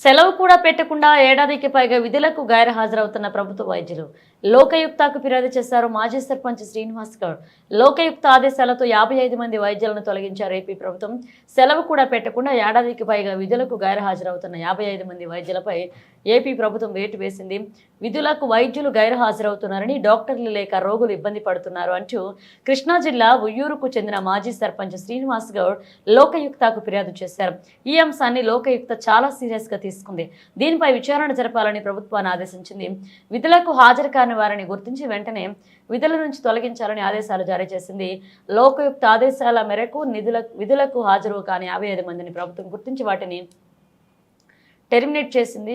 సెలవు కూడా పెట్టకుండా ఏడాదికి పైగా విధులకు గైర్హాజరవుతున్న ప్రభుత్వ వైద్యులు లోకాయుక్తకు ఫిర్యాదు చేశారు. మాజీ సర్పంచ్ శ్రీనివాస్ గౌడ్ లోకాయుక్త ఆదేశాలతో 55 మంది వైద్యులను తొలగించారు ఏపీ ప్రభుత్వం. సెలవు కూడా పెట్టకుండా ఏడాదికి పైగా విధులకు గైర్హాజరవుతున్న 55 మంది వైద్యులపై ఏపీ ప్రభుత్వం వేటు వేసింది. విధులకు వైద్యులు గైర్హాజరవుతున్నారని, డాక్టర్లు లేక రోగులు ఇబ్బంది పడుతున్నారు అంటూ కృష్ణా జిల్లా ఉయ్యూరుకు చెందిన మాజీ సర్పంచ్ శ్రీనివాస్ గౌడ్ లోకాయుక్తకు ఫిర్యాదు చేశారు. ఈ అంశాన్ని లోకాయుక్త చాలా సీరియస్ గా తీసుకుంది. దీనిపై విచారణ జరపాలని ప్రభుత్వాన్ని ఆదేశించింది. విధులకు హాజరు కాని వారిని గుర్తించి వెంటనే విధుల నుంచి తొలగించాలని ఆదేశాలు జారీ చేసింది. లోకాయుక్త ఆదేశాల మేరకు విధులకు హాజరు కాని 55 మందిని ప్రభుత్వం గుర్తించి వాటిని టెర్మినేట్ చేసింది.